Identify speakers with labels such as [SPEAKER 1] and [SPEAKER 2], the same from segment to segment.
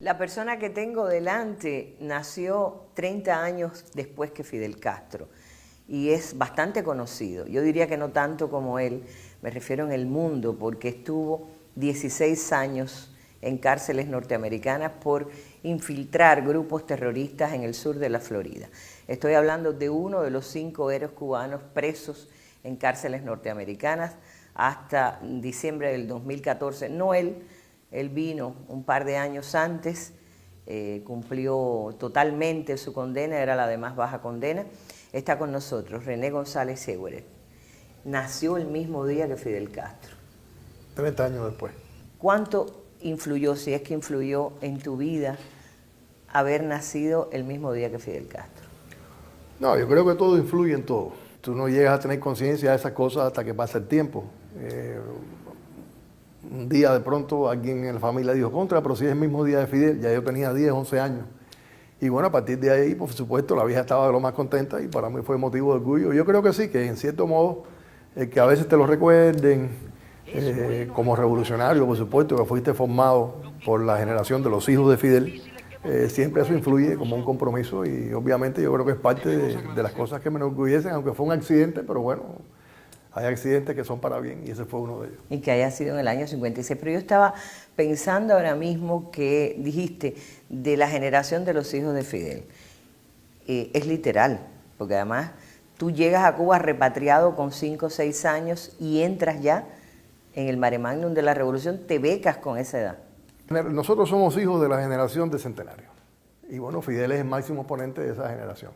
[SPEAKER 1] La persona que tengo delante nació 30 años después que Fidel Castro y es bastante conocido. Yo diría que no tanto como él, me refiero en el mundo, porque estuvo 16 años en cárceles norteamericanas por infiltrar grupos terroristas en el sur de la Florida. Estoy hablando de uno de los 5 héroes cubanos presos en cárceles norteamericanas hasta diciembre del 2014. No él vino un par de años antes, cumplió totalmente su condena, era la de más baja condena. Está con nosotros René González Segueret. Nació el mismo día que Fidel Castro.
[SPEAKER 2] 30 años después.
[SPEAKER 1] ¿Cuánto influyó, si es que influyó en tu vida, haber nacido el mismo día que Fidel Castro?
[SPEAKER 2] No, yo creo que todo influye en todo. Tú no llegas a tener conciencia de esas cosas hasta que pasa el tiempo. Un día de pronto alguien en la familia dijo, contra, pero si es el mismo día de Fidel, ya yo tenía 10, 11 años. Y bueno, a partir de ahí, por supuesto, la vieja estaba de lo más contenta y para mí fue motivo de orgullo. Yo creo que sí, que en cierto modo, que a veces te lo recuerden como revolucionario, por supuesto, que fuiste formado por la generación de los hijos de Fidel, siempre eso influye como un compromiso y obviamente yo creo que es parte de las cosas que me enorgullecen, aunque fue un accidente, pero bueno, hay accidentes que son para bien y ese fue uno de ellos.
[SPEAKER 1] Y que haya sido en el año 56. Pero yo estaba pensando ahora mismo que dijiste de la generación de los hijos de Fidel. Es literal, porque además tú llegas a Cuba repatriado con 5 o 6 años y entras ya en el mare magnum de la revolución, te becas con esa edad.
[SPEAKER 2] Nosotros somos hijos de la generación de Centenario. Y bueno, Fidel es el máximo exponente de esa generación.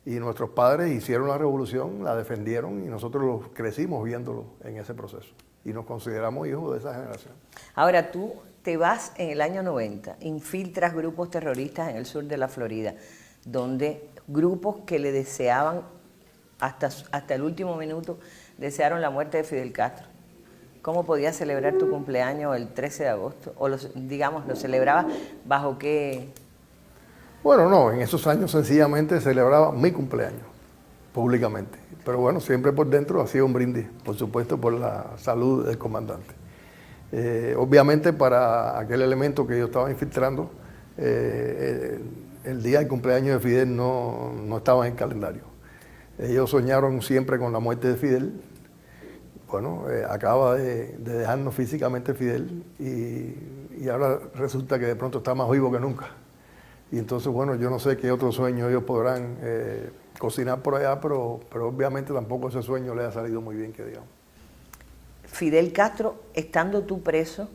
[SPEAKER 2] Y nuestros padres hicieron la revolución, la defendieron y nosotros los crecimos viéndolo en ese proceso. Y nos consideramos hijos de esa generación.
[SPEAKER 1] Ahora tú te vas en el año 90, infiltras grupos terroristas en el sur de la Florida, donde grupos que le deseaban, hasta el último minuto, desearon la muerte de Fidel Castro. ¿Cómo podías celebrar tu cumpleaños el 13 de agosto? O lo celebrabas bajo qué?
[SPEAKER 2] Bueno, no, en esos años sencillamente celebraba mi cumpleaños, públicamente. Pero bueno, siempre por dentro hacía un brindis, por supuesto, por la salud del comandante. Obviamente para aquel elemento que yo estaba infiltrando, el día del cumpleaños de Fidel no estaba en el calendario. Ellos soñaron siempre con la muerte de Fidel. Bueno, acaba de dejarnos físicamente Fidel y ahora resulta que de pronto está más vivo que nunca. Y entonces, bueno, yo no sé qué otro sueño ellos podrán cocinar por allá, pero obviamente tampoco ese sueño le ha salido muy bien, que digamos.
[SPEAKER 1] Fidel Castro, estando tú preso,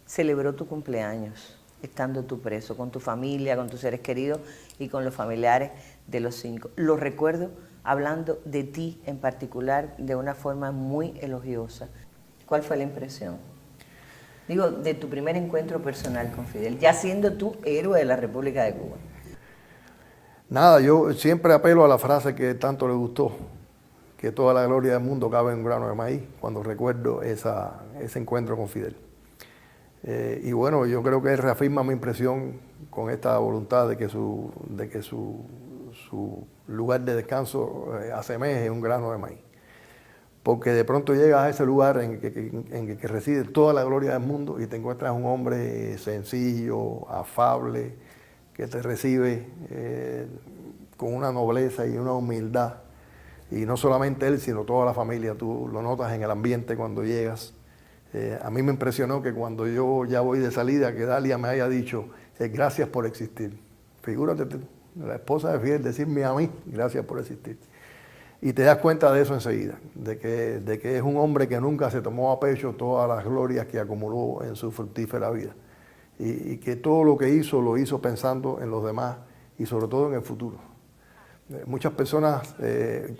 [SPEAKER 1] celebró tu cumpleaños, estando tú preso, con tu familia, con tus seres queridos y con los familiares de los 5. Lo recuerdo hablando de ti en particular de una forma muy elogiosa. ¿Cuál fue la impresión? Digo, de tu primer encuentro personal con Fidel, ya siendo tú héroe de la República de Cuba.
[SPEAKER 2] Nada, yo siempre apelo a la frase que tanto le gustó, que toda la gloria del mundo cabe en un grano de maíz, cuando recuerdo ese encuentro con Fidel. Y bueno, yo creo que él reafirma mi impresión con esta voluntad de que su lugar de descanso asemeje un grano de maíz. Porque de pronto llegas a ese lugar en que reside toda la gloria del mundo y te encuentras un hombre sencillo, afable, que te recibe con una nobleza y una humildad. Y no solamente él, sino toda la familia. Tú lo notas en el ambiente cuando llegas. A mí me impresionó que cuando yo ya voy de salida, que Dalia me haya dicho gracias por existir. Figúrate tú, la esposa de Fidel decirme a mí gracias por existir. Y te das cuenta de eso enseguida, de que es un hombre que nunca se tomó a pecho todas las glorias que acumuló en su fructífera vida. Y que todo lo que hizo, lo hizo pensando en los demás y sobre todo en el futuro. Muchas personas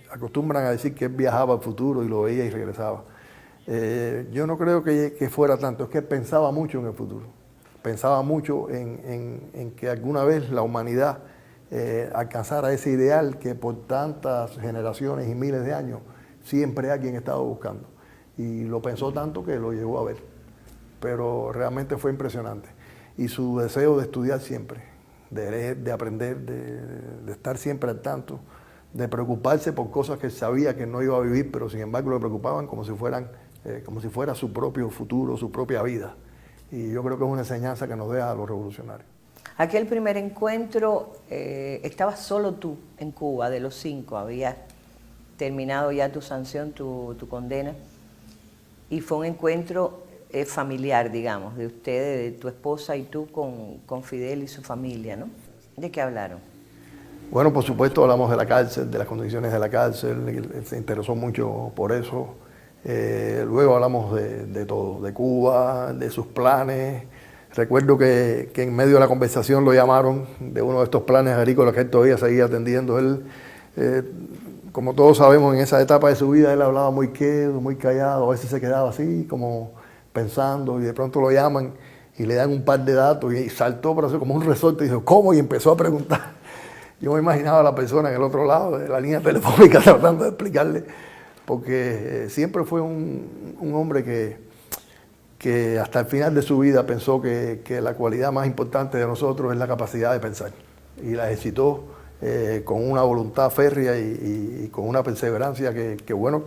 [SPEAKER 2] acostumbran a decir que él viajaba al futuro y lo veía y regresaba. Yo no creo que fuera tanto, es que él pensaba mucho en el futuro. Pensaba mucho en que alguna vez la humanidad alcanzara ese ideal que por tantas generaciones y miles de años siempre alguien estaba buscando. Y lo pensó tanto que lo llegó a ver. Pero realmente fue impresionante. Y su deseo de estudiar siempre, de leer, de aprender, de estar siempre al tanto, de preocuparse por cosas que sabía que no iba a vivir, pero sin embargo le preocupaban como si fuera su propio futuro, su propia vida. Y yo creo que es una enseñanza que nos deja a los revolucionarios.
[SPEAKER 1] Aquel primer encuentro, estabas solo tú en Cuba, de los 5, habías terminado ya tu sanción, tu condena, y fue un encuentro familiar, digamos, de ustedes, de tu esposa y tú con Fidel y su familia, ¿no? ¿De qué hablaron?
[SPEAKER 2] Bueno, por supuesto hablamos de la cárcel, de las condiciones de la cárcel, él se interesó mucho por eso. Luego hablamos de todo, de Cuba, de sus planes. Recuerdo que en medio de la conversación lo llamaron de uno de estos planes agrícolas que él todavía seguía atendiendo. Él, como todos sabemos, en esa etapa de su vida él hablaba muy quedo, muy callado, a veces se quedaba así como pensando y de pronto lo llaman y le dan un par de datos y saltó por eso como un resorte y dijo, ¿cómo? Y empezó a preguntar. Yo me imaginaba a la persona en el otro lado de la línea telefónica tratando de explicarle, porque siempre fue un hombre que hasta el final de su vida pensó que la cualidad más importante de nosotros es la capacidad de pensar. Y la ejercitó con una voluntad férrea y con una perseverancia que bueno,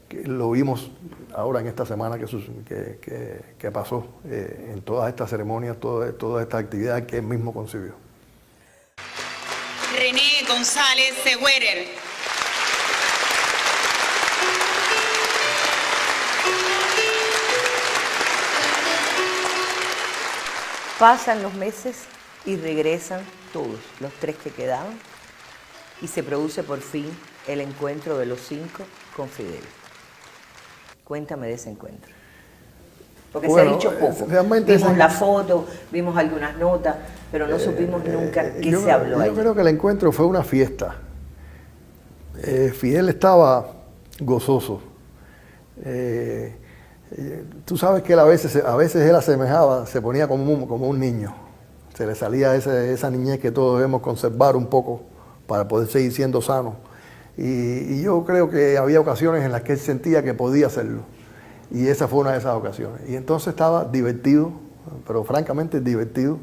[SPEAKER 2] que lo vimos ahora en esta semana que pasó en todas estas ceremonias, todas estas actividades que él mismo concibió.
[SPEAKER 3] René González Seguerer.
[SPEAKER 1] Pasan los meses y regresan todos, los 3 que quedaban, y se produce por fin el encuentro de los 5 con Fidel. Cuéntame de ese encuentro. Porque se ha dicho poco. Vimos la foto, vimos algunas notas, pero no supimos nunca qué se habló ahí.
[SPEAKER 2] Yo creo que el encuentro fue una fiesta. Fidel estaba gozoso. Tú sabes que él a veces él asemejaba, se ponía como un niño. Se le salía esa niñez que todos debemos conservar un poco para poder seguir siendo sanos. Y yo creo que había ocasiones en las que él sentía que podía hacerlo. Y esa fue una de esas ocasiones. Y entonces estaba divertido, pero francamente divertido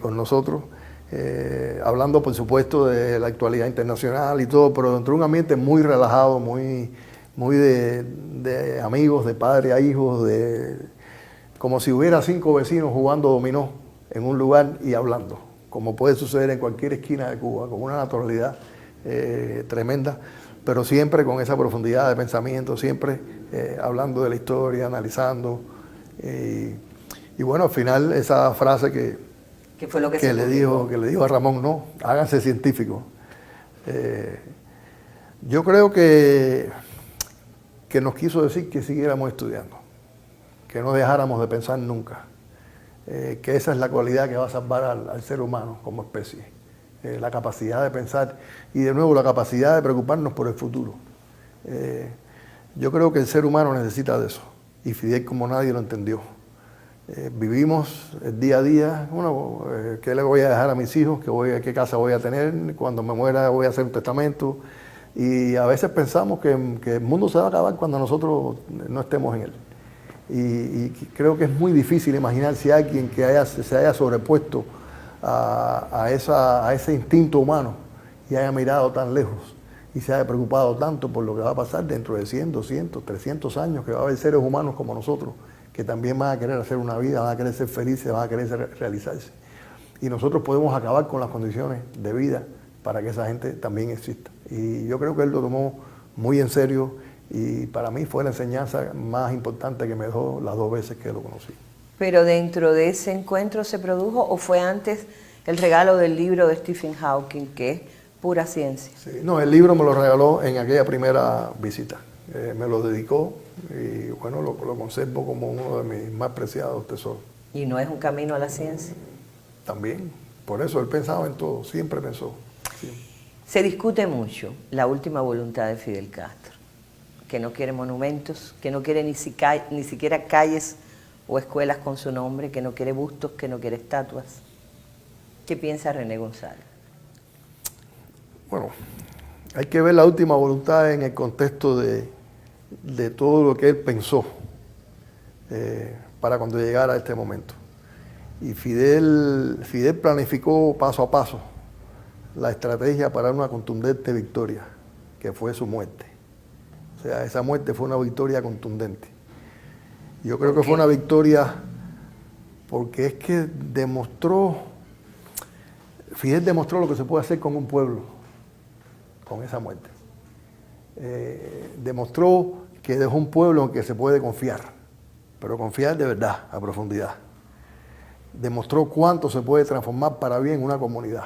[SPEAKER 2] con nosotros, hablando por supuesto de la actualidad internacional y todo, pero dentro de un ambiente muy relajado, muy de amigos, de padre a hijos, como si hubiera 5 vecinos jugando dominó en un lugar y hablando, como puede suceder en cualquier esquina de Cuba, con una naturalidad tremenda, pero siempre con esa profundidad de pensamiento, siempre hablando de la historia, analizando. Y bueno, al final esa frase
[SPEAKER 1] ¿Qué fue lo que le
[SPEAKER 2] dijo a Ramón, no, háganse científicos. Yo creo que nos quiso decir que siguiéramos estudiando, que no dejáramos de pensar nunca, que esa es la cualidad que va a salvar al ser humano como especie, la capacidad de pensar y de nuevo la capacidad de preocuparnos por el futuro. Yo creo que el ser humano necesita de eso y Fidel como nadie lo entendió. Vivimos el día a día, bueno, ¿qué le voy a dejar a mis hijos? ¿Qué casa voy a tener? Cuando me muera voy a hacer un testamento. Y a veces pensamos que el mundo se va a acabar cuando nosotros no estemos en él. Y creo que es muy difícil imaginar si alguien que se haya sobrepuesto a ese instinto humano y haya mirado tan lejos y se haya preocupado tanto por lo que va a pasar dentro de 100, 200, 300 años, que va a haber seres humanos como nosotros, que también van a querer hacer una vida, van a querer ser felices, van a querer realizarse. Y nosotros podemos acabar con las condiciones de vida para que esa gente también exista. Y yo creo que él lo tomó muy en serio y para mí fue la enseñanza más importante que me dejó las 2 veces que lo conocí.
[SPEAKER 1] ¿Pero dentro de ese encuentro se produjo o fue antes el regalo del libro de Stephen Hawking, que es pura ciencia?
[SPEAKER 2] Sí, no, el libro me lo regaló en aquella primera visita. Me lo dedicó y bueno, lo conservo como uno de mis más preciados tesoros.
[SPEAKER 1] ¿Y no es un camino a la ciencia?
[SPEAKER 2] También, por eso él pensaba en todo, siempre pensó. Siempre.
[SPEAKER 1] Se discute mucho la última voluntad de Fidel Castro, que no quiere monumentos, que no quiere ni siquiera calles o escuelas con su nombre, que no quiere bustos, que no quiere estatuas. ¿Qué piensa René González?
[SPEAKER 2] Bueno, hay que ver la última voluntad en el contexto de todo lo que él pensó para cuando llegara a este momento. Y Fidel planificó paso a paso la estrategia para una contundente victoria, que fue su muerte. O sea, esa muerte fue una victoria contundente. Yo creo que fue una victoria porque es que demostró Fidel demostró lo que se puede hacer con un pueblo, con esa muerte. Demostró que dejó un pueblo en que se puede confiar, pero confiar de verdad, a profundidad. Demostró cuánto se puede transformar para bien una comunidad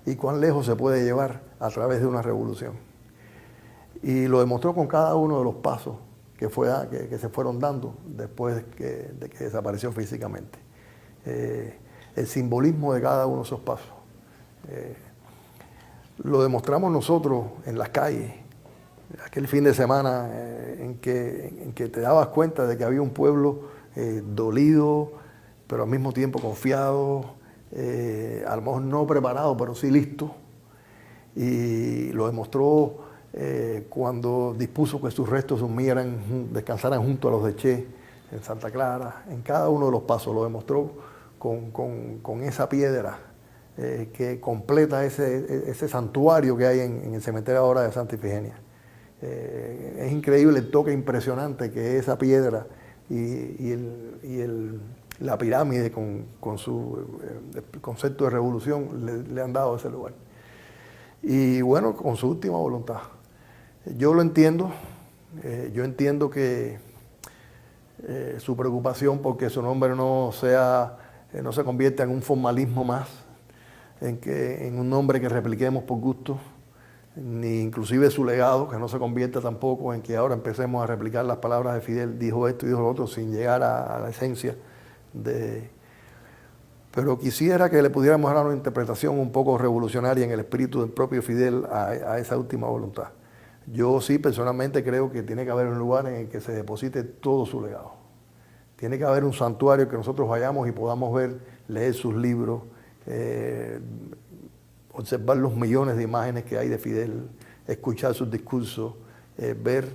[SPEAKER 2] y cuán lejos se puede llevar a través de una revolución. Y lo demostró con cada uno de los pasos que se fueron dando después de que desapareció físicamente. El simbolismo de cada uno de esos pasos. Lo demostramos nosotros en las calles, aquel fin de semana en que te dabas cuenta de que había un pueblo dolido, pero al mismo tiempo confiado, a lo mejor no preparado, pero sí listo. Y lo demostró cuando dispuso que sus restos descansaran junto a los de Che, en Santa Clara. En cada uno de los pasos lo demostró con esa piedra que completa ese santuario que hay en el cementerio ahora de Santa Ifigenia. Es increíble el toque impresionante que esa piedra y la pirámide con su concepto de revolución le han dado a ese lugar. Y bueno, con su última voluntad. Yo lo entiendo, yo entiendo que su preocupación porque su nombre no se convierta en un formalismo más, en un nombre que repliquemos por gusto, ni inclusive su legado, que no se convierta tampoco en que ahora empecemos a replicar las palabras de Fidel, dijo esto y dijo lo otro, sin llegar a la esencia Pero quisiera que le pudiéramos dar una interpretación un poco revolucionaria en el espíritu del propio Fidel a esa última voluntad. Yo sí personalmente creo que tiene que haber un lugar en el que se deposite todo su legado. Tiene que haber un santuario que nosotros vayamos y podamos ver, leer sus libros, observar los millones de imágenes que hay de Fidel, escuchar sus discursos, ver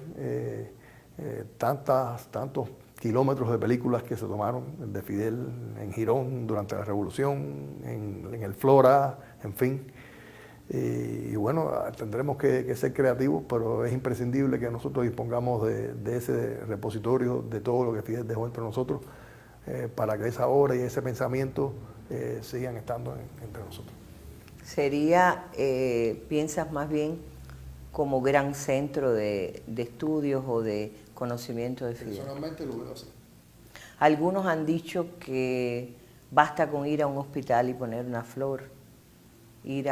[SPEAKER 2] tantos kilómetros de películas que se tomaron de Fidel en Girón durante la Revolución, en el Flora, en fin. Y bueno, tendremos que ser creativos, pero es imprescindible que nosotros dispongamos de ese repositorio, de todo lo que Fidel dejó entre nosotros, para que esa obra y ese pensamiento sigan estando entre nosotros.
[SPEAKER 1] Sería, piensas más bien como gran centro de estudios o de conocimiento de Fidel.
[SPEAKER 2] Personalmente lo veo así.
[SPEAKER 1] Algunos han dicho que basta con ir a un hospital y poner una flor, ir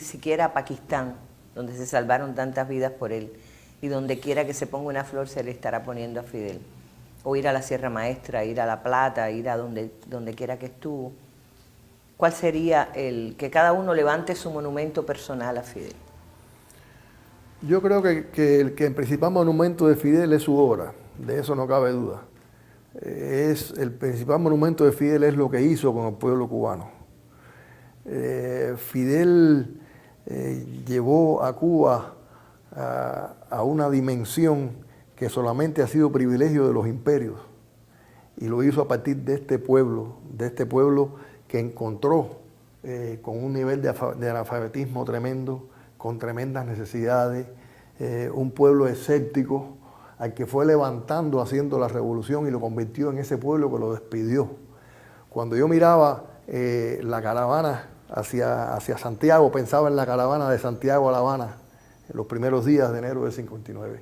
[SPEAKER 1] siquiera a Pakistán, donde se salvaron tantas vidas por él, y donde quiera que se ponga una flor se le estará poniendo a Fidel. O ir a la Sierra Maestra, ir a La Plata, ir a donde quiera que estuvo. ¿Cuál sería que cada uno levante su monumento personal a Fidel?
[SPEAKER 2] Yo creo que el principal monumento de Fidel es su obra, de eso no cabe duda. El principal monumento de Fidel es lo que hizo con el pueblo cubano. Fidel llevó a Cuba a una dimensión que solamente ha sido privilegio de los imperios, y lo hizo a partir de este pueblo que encontró con un nivel de analfabetismo tremendo, con tremendas necesidades, un pueblo escéptico al que fue levantando haciendo la revolución y lo convirtió en ese pueblo que lo despidió. Cuando yo miraba la caravana hacia Santiago, pensaba en la caravana de Santiago a La Habana en los primeros días de enero del 59,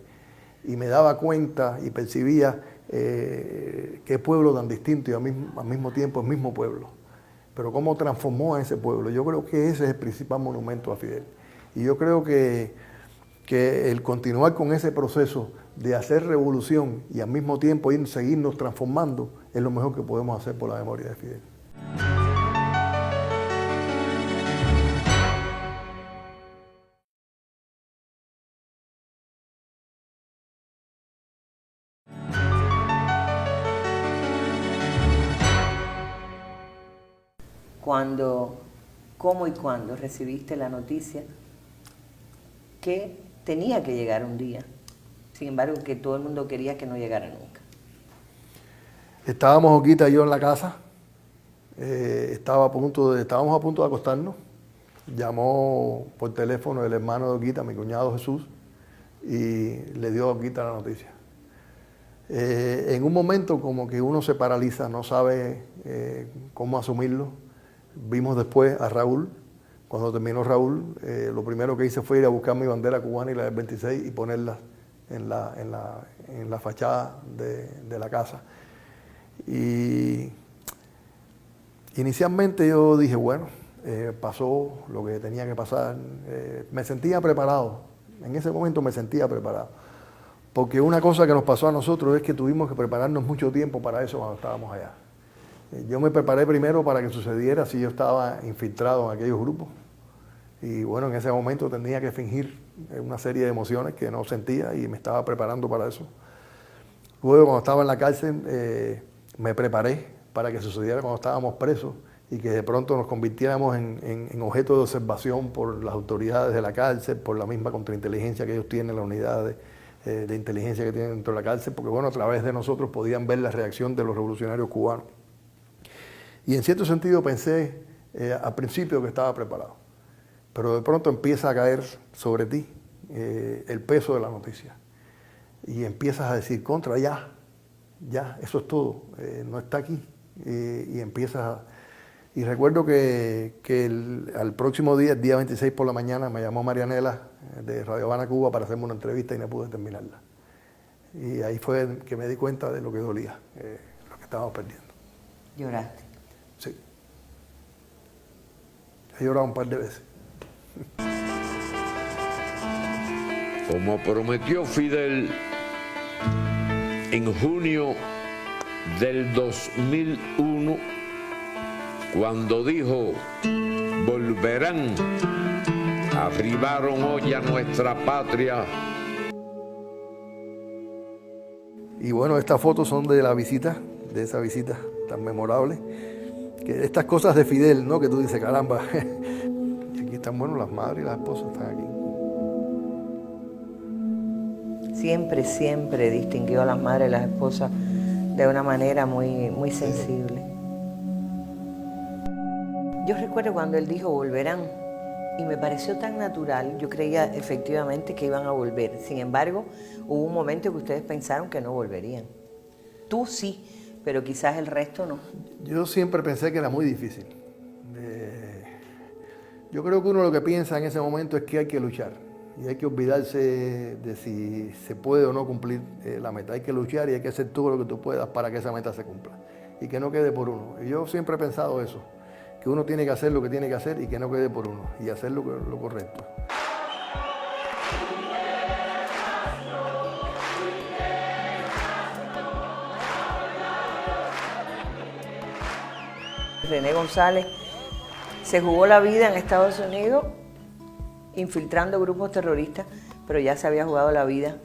[SPEAKER 2] y me daba cuenta y percibía qué pueblo tan distinto y al mismo tiempo el mismo pueblo, pero cómo transformó a ese pueblo. Yo creo que ese es el principal monumento a Fidel. Y yo creo que el continuar con ese proceso de hacer revolución y al mismo tiempo seguirnos transformando es lo mejor que podemos hacer por la memoria de Fidel.
[SPEAKER 1] ¿Cómo y cuándo recibiste la noticia que tenía que llegar un día? Sin embargo, que todo el mundo quería que no llegara nunca.
[SPEAKER 2] Estábamos Oquita y yo en la casa, estábamos a punto de acostarnos. Llamó por teléfono el hermano de Oquita, mi cuñado Jesús, y le dio a Oquita la noticia. En un momento como que uno se paraliza, no sabe cómo asumirlo. Vimos después a Raúl. Cuando terminó Raúl, lo primero que hice fue ir a buscar mi bandera cubana y la del 26 y ponerla en la fachada de la casa. Y inicialmente yo dije, bueno, pasó lo que tenía que pasar. Me sentía preparado. En ese momento me sentía preparado. Porque una cosa que nos pasó a nosotros es que tuvimos que prepararnos mucho tiempo para eso cuando estábamos allá. Yo me preparé primero para que sucediera si yo estaba infiltrado en aquellos grupos. Y bueno, en ese momento tenía que fingir una serie de emociones que no sentía y me estaba preparando para eso. Luego, cuando estaba en la cárcel, me preparé para que sucediera cuando estábamos presos y que de pronto nos convirtiéramos en objeto de observación por las autoridades de la cárcel, por la misma contrainteligencia que ellos tienen, la unidad de inteligencia que tienen dentro de la cárcel, porque bueno, a través de nosotros podían ver la reacción de los revolucionarios cubanos. Y en cierto sentido pensé al principio que estaba preparado, pero de pronto empieza a caer sobre ti el peso de la noticia y empiezas a decir, contra, ya, eso es todo, no está aquí. Y empiezas y recuerdo que al próximo día, el día 26 por la mañana, me llamó Marianela de Radio Habana, Cuba, para hacerme una entrevista y no pude terminarla. Y ahí fue que me di cuenta de lo que dolía, lo que estábamos perdiendo.
[SPEAKER 1] ¿Lloraste?
[SPEAKER 2] Sí. He llorado un par de veces.
[SPEAKER 4] Como prometió Fidel en junio del 2001, cuando dijo, volverán, arribaron hoy a nuestra patria.
[SPEAKER 2] Y bueno, estas fotos son de la visita, de esa visita tan memorable. Que estas cosas de Fidel, ¿no? Que tú dices, caramba, aquí están, bueno, las madres y las esposas están aquí.
[SPEAKER 1] Siempre distinguió a las madres y las esposas de una manera muy sensible. Yo recuerdo cuando él dijo volverán y me pareció tan natural, yo creía efectivamente que iban a volver. Sin embargo, hubo un momento que ustedes pensaron que no volverían. Tú sí, pero quizás el resto no.
[SPEAKER 2] Yo siempre pensé que era muy difícil. Yo creo que uno lo que piensa en ese momento es que hay que luchar y hay que olvidarse de si se puede o no cumplir la meta. Hay que luchar y hay que hacer todo lo que tú puedas para que esa meta se cumpla y que no quede por uno. Y yo siempre he pensado eso, que uno tiene que hacer lo que tiene que hacer y que no quede por uno y hacer lo correcto.
[SPEAKER 1] René González se jugó la vida en Estados Unidos infiltrando grupos terroristas, pero ya se había jugado la vida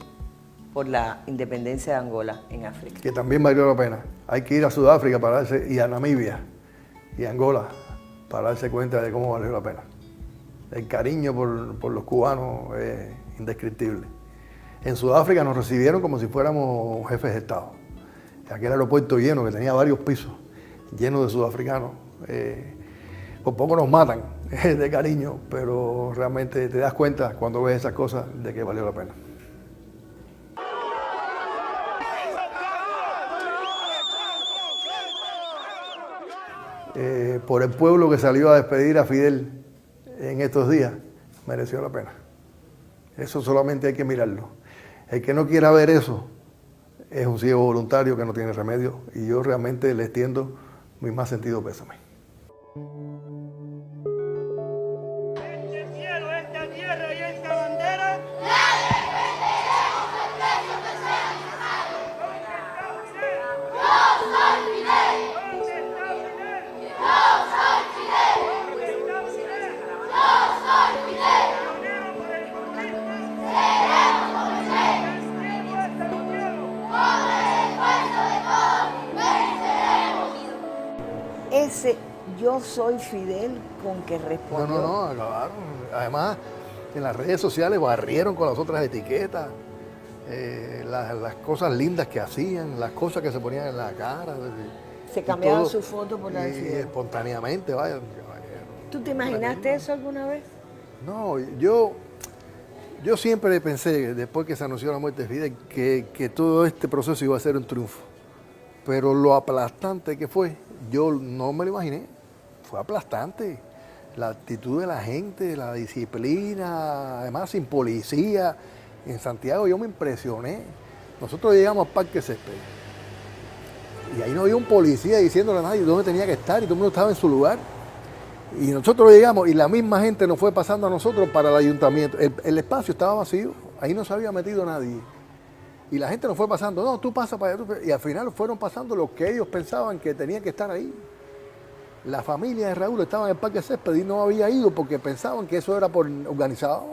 [SPEAKER 1] por la independencia de Angola en África.
[SPEAKER 2] Que también valió la pena. Hay que ir a Sudáfrica para darse, y a Namibia y a Angola para darse cuenta de cómo valió la pena. El cariño por los cubanos es indescriptible. En Sudáfrica nos recibieron como si fuéramos jefes de Estado. Aquel aeropuerto lleno, que tenía varios pisos, lleno de sudafricanos. Por poco nos matan de cariño, pero realmente te das cuenta cuando ves esas cosas de que valió la pena. Por el pueblo que salió a despedir a Fidel en estos días, mereció la pena. Eso solamente hay que mirarlo. El que no quiera ver eso es un ciego voluntario que no tiene remedio, y yo realmente le extiendo mi más sentido pésame.
[SPEAKER 5] Este cielo, esta tierra y esta bandera.
[SPEAKER 1] Ese yo soy Fidel con que respondió.
[SPEAKER 2] No, acabaron. Además, en las redes sociales barrieron con las otras etiquetas, las cosas lindas que hacían, las cosas que se ponían en la cara.
[SPEAKER 1] Se cambiaban su foto por la de
[SPEAKER 2] y
[SPEAKER 1] Fidel.
[SPEAKER 2] espontáneamente, vaya.
[SPEAKER 1] ¿Tú te imaginaste eso alguna vez?
[SPEAKER 2] No, yo siempre pensé, después que se anunció la muerte de Fidel, que todo este proceso iba a ser un triunfo. Pero lo aplastante que fue, yo no me lo imaginé. fue aplastante. La actitud de la gente, la disciplina, además sin policía. En Santiago yo me impresioné. Nosotros llegamos al Parque Césped y ahí no había un policía diciéndole a nadie dónde tenía que estar y todo el mundo estaba en su lugar. Y nosotros llegamos y la misma gente nos fue pasando a nosotros para el ayuntamiento. El espacio estaba vacío, ahí no se había metido nadie. Y la gente nos fue pasando, no, tú pasa para allá. Y al final fueron pasando los que ellos pensaban que tenían que estar ahí. La familia de Raúl estaba en el Parque Césped y no había ido porque pensaban que eso era por organizado.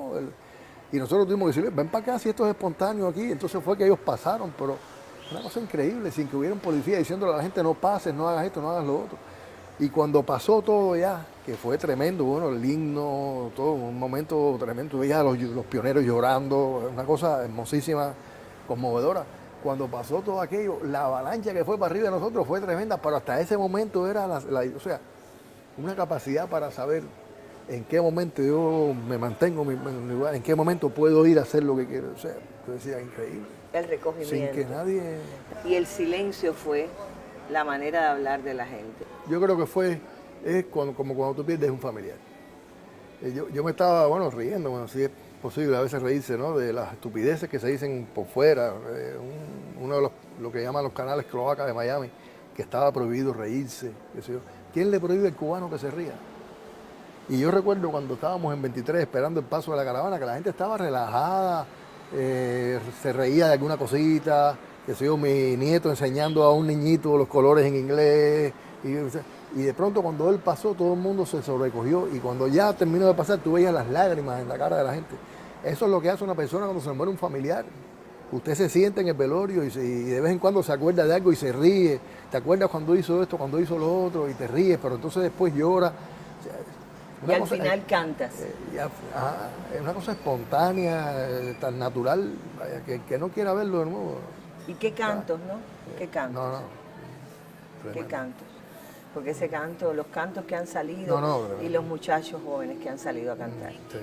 [SPEAKER 2] Y nosotros tuvimos que decir, ven para acá si esto es espontáneo aquí. Entonces fue que ellos pasaron, pero una cosa increíble, sin que hubiera un policía diciéndole a la gente no pases, no hagas esto, no hagas lo otro. Y cuando pasó todo ya, que fue tremendo, bueno, el himno, todo, un momento tremendo, veías a los pioneros llorando, una cosa hermosísima, conmovedora. Cuando pasó todo aquello, la avalancha que fue para arriba de nosotros fue tremenda, pero hasta ese momento era o sea, una capacidad para saber en qué momento yo me mantengo en mi lugar, en qué momento puedo ir a hacer lo que quiero. O sea, yo decía, increíble.
[SPEAKER 1] El recogimiento.
[SPEAKER 2] Sin que nadie...
[SPEAKER 1] Y el silencio fue la manera de hablar de la gente.
[SPEAKER 2] Yo creo que es como cuando tú pierdes un familiar. Yo me estaba, bueno, riendo, bueno, si es posible a veces reírse, ¿no? De las estupideces que se dicen por fuera. Uno de lo que llaman los canales cloacas de Miami, que estaba prohibido reírse, qué sé yo. ¿Quién le prohíbe al cubano que se ría? Y yo recuerdo cuando estábamos en 23 esperando el paso de la caravana, que la gente estaba relajada, se reía de alguna cosita, que sé yo, mi nieto enseñando a un niñito los colores en inglés. Y de pronto cuando él pasó, todo el mundo se sobrecogió. Y cuando ya terminó de pasar, tú veías las lágrimas en la cara de la gente. Eso es lo que hace una persona cuando se muere un familiar. Usted se siente en el velorio y de vez en cuando se acuerda de algo y se ríe. Te acuerdas cuando hizo esto, cuando hizo lo otro y te ríes, pero entonces después llora.
[SPEAKER 1] Y al final cantas.
[SPEAKER 2] Es una cosa espontánea, tan natural, que no quiera verlo de nuevo.
[SPEAKER 1] ¿Y qué cantos, no? ¿Qué cantos?
[SPEAKER 2] No.
[SPEAKER 1] ¿Qué cantos? Porque ese canto, los cantos que han salido y los muchachos jóvenes que han salido a cantar.
[SPEAKER 2] Sí.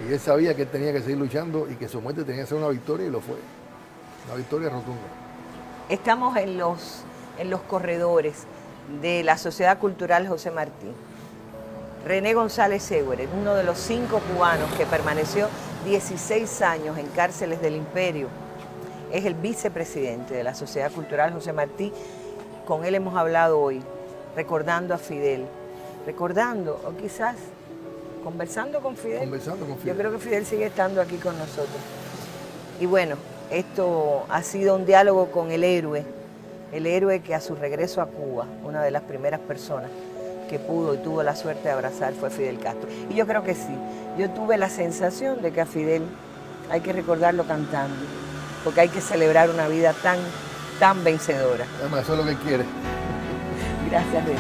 [SPEAKER 2] Y él sabía que él tenía que seguir luchando y que su muerte tenía que ser una victoria y lo fue. Una victoria rotunda.
[SPEAKER 1] Estamos en los corredores de la Sociedad Cultural José Martí. René González Seguerer, uno de los 5 cubanos que permaneció 16 años en cárceles del imperio, es el vicepresidente de la Sociedad Cultural José Martí. Con él hemos hablado hoy, recordando a Fidel, recordando, o quizás conversando con Fidel. Yo creo que Fidel sigue estando aquí con nosotros. Y bueno, esto ha sido un diálogo con el héroe que a su regreso a Cuba, una de las primeras personas que pudo y tuvo la suerte de abrazar fue Fidel Castro. Y yo creo que sí, yo tuve la sensación de que a Fidel hay que recordarlo cantando, porque hay que celebrar una vida tan vencedora.
[SPEAKER 2] Además, eso es lo que quiere.
[SPEAKER 1] Gracias, René.